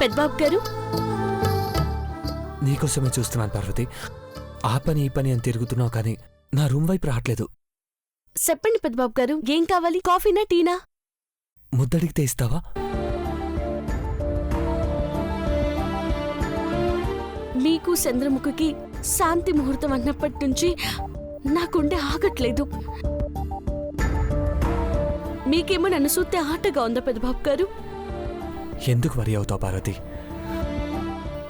పెద్దబాబు గారు, నీకోసమే చూస్తున్నాను పార్వతి. ఆ పని ఈ పని అని తిరుగుతున్నావు కానీ నా రూమ్ వైపు రావట్లేదు. చెప్పండి పెద్దబాబు గారు, ఏం కావాలి? కాఫీనా టీనా? ముద్దడిగితే ఇస్తావా? మీకు చంద్రముఖికి శాంతి ముహూర్తం అన్నప్పటి నుంచి నాకుండే ఆగట్లేదు. మీకేమో నన్ను చూస్తే ఆటగా ఉందా పెద్దబాబు గారు? ఎందుకు వరి అవుతావు పార్వతి?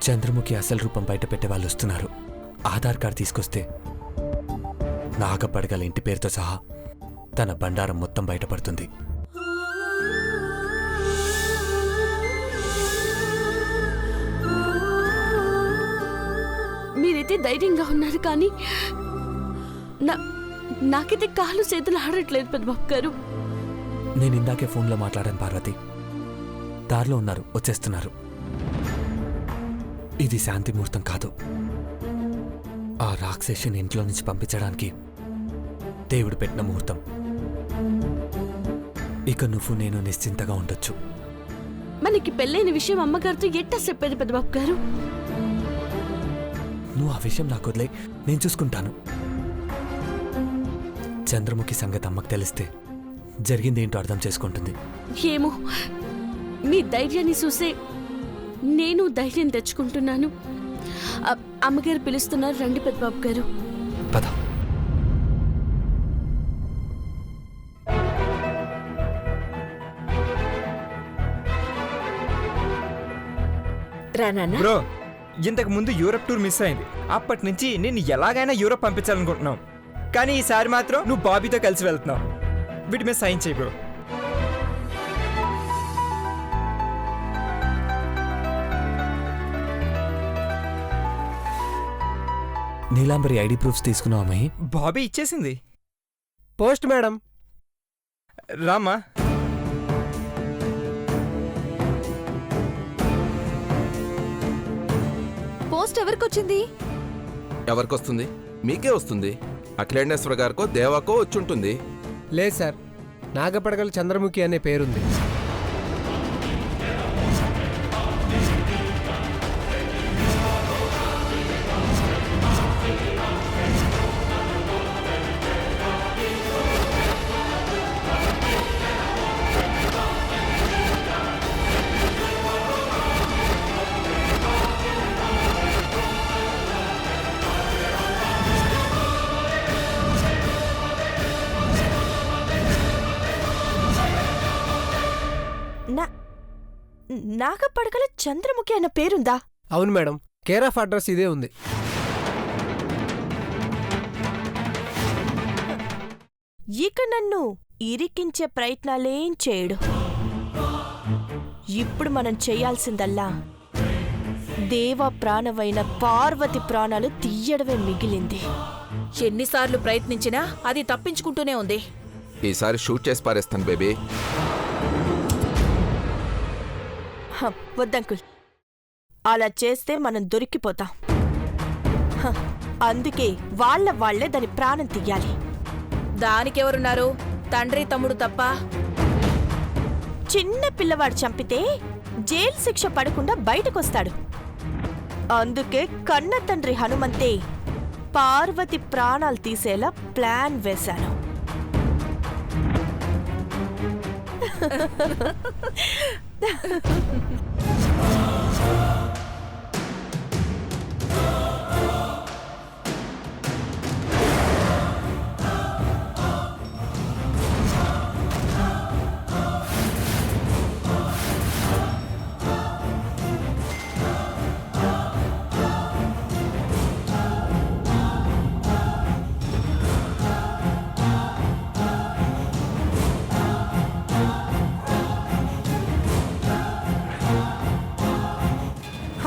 చంద్రముఖి అసలు రూపం బయట పెట్టే వాళ్ళు వస్తున్నారు. ఆధార్ కార్డు తీసుకొస్తే నాగపడగల ఇంటి పేరుతో సహా తన బండారం మొత్తం బయటపడుతుంది. మీరైతే ధైర్యంగా ఉన్నారు కానీ నాకైతే కాళ్ళు చేతులు ఆడట్లేదు పెద్దబాబు గారు. నేను ఇందాకే ఫోన్లో మాట్లాడాను పార్వతి. దారిలో ఉన్నారు, వచ్చేస్తున్నారు. ఇది శాంతి ముహూర్తం కాదు. ఆ రాక్షసిని ఇంట్లో నుంచి పంపించడానికి దేవుడు పెట్టిన ముహూర్తం. ఇక నువ్వు నేను నిశ్చింతగా ఉండొచ్చు. మనకి పెళ్ళైన విషయం అమ్మగారితో ఎట్టా చెప్పేది పెద్దబాబు గారు? నువ్వు ఆ విషయం నాకు వదిలే, నేను చూసుకుంటాను. చంద్రముఖి సంగతి అమ్మకు తెలిస్తే జరిగిందేంటో అర్థం చేసుకుంటుంది. ఏమో, మీ ధైర్యాన్ని చూసే నేను ధైర్యం తెచ్చుకుంటున్నాను. అమ్మగారు పిలుస్తున్నారు, రండి పెద్దబాబు గారు. పద. బ్రో, ఇంతకు ముందు యూరప్ టూర్ మిస్ అయింది. అప్పటి నుంచి నేను ఎలాగైనా యూరప్ పంపించాలనుకుంటున్నాం. కానీ ఈసారి మాత్రం నువ్వు బాబీతో కలిసి వెళ్తున్నావు. వీటి మీద సైన్ చేయి బ్రో. నీలాంబరి ఐడి ప్రూఫ్స్ తీసుకున్నావు అమ్మాయి? బాబీ ఇచ్చేసింది. Post madam. రామా. పోస్ట్ ఎవరికొచ్చింది? ఎవరికొస్తుంది? మీకే వస్తుంది. అఖిలేశ్వర గారికో దేవాకో వచ్చుంటుంది. లేదు సార్, నాగపడగల చంద్రముఖి అనే పేరుంది. నాగపడగల చంద్రముఖి అన్న పేరుందా? అవును మేడం, కేర్ ఆఫ్ అడ్రస్ ఇదే ఉంది. ఇక నన్ను ఇరికించే ప్రయత్నాలేం చేయడు. ఇప్పుడు మనం చేయాల్సిందల్లా దేవ ప్రాణమైన పార్వతి ప్రాణాలు తీయడమే మిగిలింది. ఎన్నిసార్లు ప్రయత్నించినా అది తప్పించుకుంటూనే ఉంది. ఈసారి షూట్ చేసి పారేస్తాను బేబీ. వద్దంకుల్, అలా చేస్తే మనం దొరికిపోతాం. అందుకే వాళ్లే దాని ప్రాణం తీయాలి. దానికెవరున్నారు? తండ్రి తమ్ముడు తప్ప. చిన్న పిల్లవాడు చంపితే జైలు శిక్ష పడకుండా బయటకొస్తాడు. అందుకే కన్న తండ్రి హనుమంతే పార్వతి ప్రాణాలు తీసేలా ప్లాన్ వేశాను.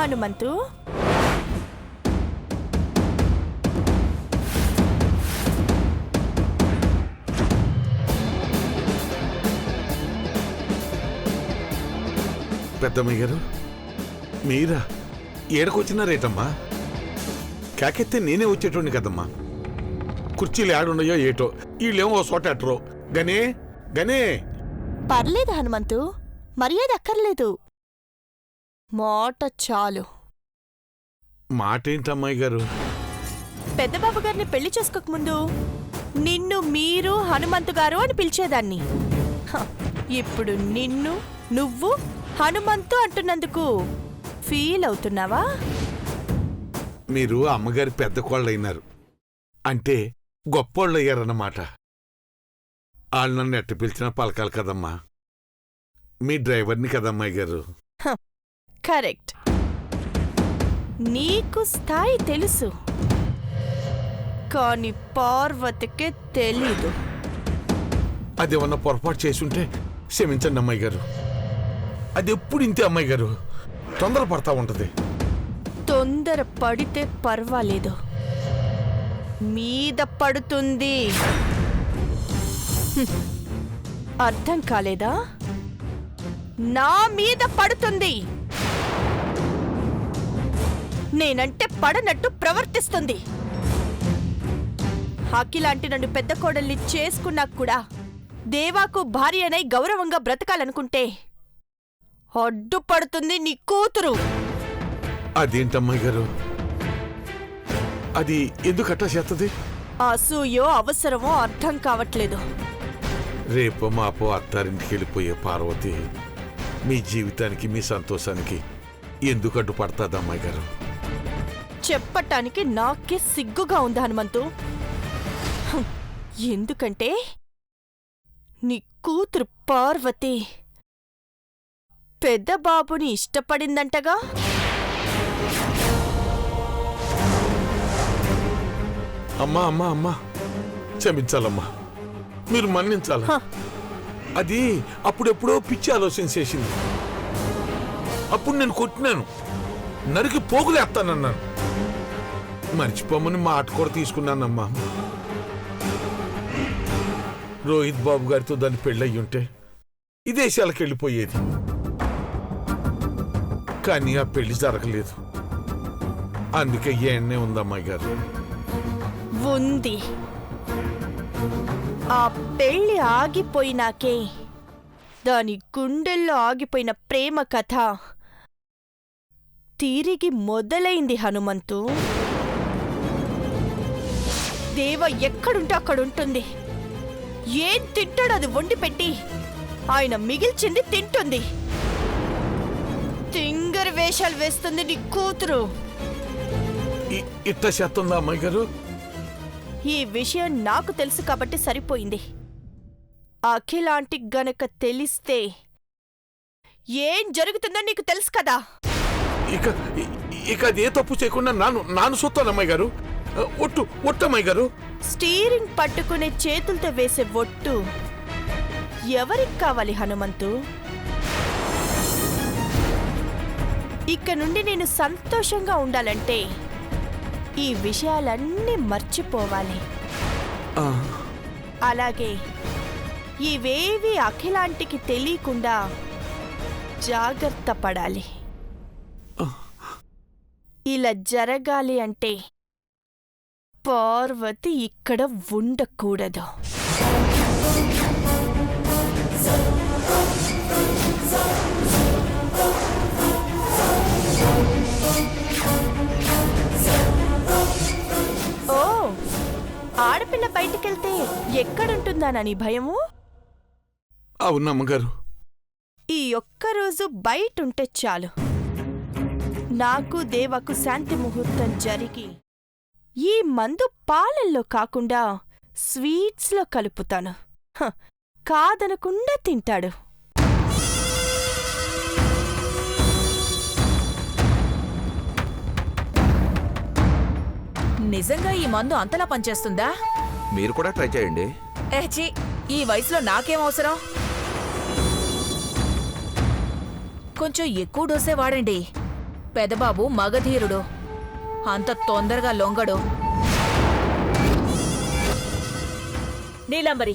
హనుమంతు, పెద్దమ్మ గారు, మీరా ఏడకొచ్చినారేటమ్మా? కాకెత్తే నేనే వచ్చేటోండి కదమ్మా. కుర్చీలు ఏడున్నాయో ఏటో, వీళ్ళేమో ఓ చోట అట్టరో. గనే గనే పర్లేదు హనుమంతు, మర్యాద అక్కర్లేదు. మాట చాలు. మాటేంటమ్మాయి గారు? పెద్దబాబు గారిని పెళ్లి చేసుకోకముందు నిన్ను మీరు హనుమంతు గారు అని పిలిచేదాన్ని. హ, ఇప్పుడు నిన్ను నువ్వు హనుమంతు అంటున్నందుకు ఫీల్ అవుతున్నావా? మీరు అమ్మగారి పెద్ద కోళ్ళైనారు అంటే గొప్పోళ్ళయ్యారన్నమాట. వాళ్ళు నన్ను ఎట్ట పిలిచినా పలకాలి కదమ్మా. మీ డ్రైవర్ని కదమ్మాయి గారు. కరెక్ట్. నీకు స్థాయి తెలుసు, కానీ పార్వతికే తెలీదు. అదేమన్నా పొరపాటు చేసుంటే క్షమించండి అమ్మాయి గారు. అది ఎప్పుడు ఇంతే అమ్మాయి గారు, తొందరపడతా ఉంటది. తొందర పడితే పర్వాలేదు, మీద పడుతుంది. హ్మ్. అర్థం కాలేదా? నా మీద పడుతుంది. నేనంటే పడనట్టు ప్రవర్తిస్తుంది. అఖిలాంటి నన్ను పెద్ద కోడల్ని చేసుకున్నాక కూడా దేవాకు భార్యనై గౌరవంగా బ్రతకాలనుకుంటే అడ్డుపడుతుంది నీ కూతురు. అదేంటమ్మాయి గారు, అది ఎందుకట్టా చేస్తుంది? అసూయో అవసరమో అర్థం కావట్లేదు. రేపో మాపో అత్తారింటికి వెళ్ళిపోయే పార్వతి మీ జీవితానికి మీ సంతోషానికి ఎందుకు అడ్డుపడుతుంది అమ్మాయి గారు? చెప్పటానికి నాకే సిగ్గుగా ఉంది హనుమంతు. హం, ఎందుకంటే నీ కూతురు పార్వతి పెద్ద బాబుని ఇష్టపడిందంటగా. అమ్మా అమ్మా అమ్మా, క్షమించాలమ్మా, మీరు మన్నించాల. అది అప్పుడెప్పుడో పిచ్చి ఆలోచన చేసింది. అప్పుడు నేను కొట్టినాను, నరికి పోగులేస్తానన్నాను. మర్చిపోమని మాట కూడా తీసుకున్నానమ్మా. రోహిత్ బాబు గారితో దాన్ని పెళ్ళయ్యుంటే విదేశాలకు వెళ్ళిపోయేది. కానీ ఆ పెళ్లి జరగలేదు. అందుకే ఏనే ఉందమ్మాయి గారు. ఉంది. ఆ పెళ్లి ఆగిపోయినాకే దాని గుండెల్లో ఆగిపోయిన ప్రేమ కథ తిరిగి మొదలైంది హనుమంతు. దేవ ఎక్కడుంటే అక్కడుంటుంది. ఏం తింటాడో అది వండి పెట్టి ఆయన మిగిల్చింది తింటుంది. తింగరి వేషాలు వేస్తుంది నీ కూతురు. ఇట్ట చేస్తుందా అమ్మాయి గారు? ఈ విషయం నాకు తెలుసు కాబట్టి సరిపోయింది. అఖిలాంటికి గనక తెలిస్తే ఏం జరుగుతుందో నీకు తెలుసు కదా. ఇక అదే తప్పు చేయకుండా నాను సొత్తాను అమ్మాయి గారు. ఒట్టమ్మాయి గారు. స్టీరింగ్ పట్టుకునే చేతులతో వేసే ఒట్టు ఎవరికి కావాలి హనుమంతు? ఇక నుండి నేను సంతోషంగా ఉండాలంటే ఈ విషయాలన్నీ మర్చిపోవాలి. అలాగే ఇవేవి అఖిలాంటికి తెలియకుండా జాగ్రత్త పడాలి. ఇలా జరగాలి అంటే పార్వతి ఇక్కడ ఉండకూడదు. ఓ, ఆడపిల్ల బయటికెళ్తే ఎక్కడుంటుందానని భయము? అవునమ్మగారు. ఈ ఒక్కరోజు బయటుంటే చాలు. నాకు దేవకు శాంతి ముహూర్తం జరిగి ఈ మందు పాలల్లో కాకుండా స్వీట్స్లో కలుపుతాను. కాదనకుండా తింటాడు. నిజంగా ఈ మందు అంతలా పనిచేస్తుందా? మీరు కూడా ట్రై చేయండి. ఏచి, ఈ వయసులో నాకేం అవసరం? కొంచెం ఎక్కువ డోసే వాడండి. పెదబాబు మగధీరుడు, అంత తొందరగా లొంగడు. నీలంబరి,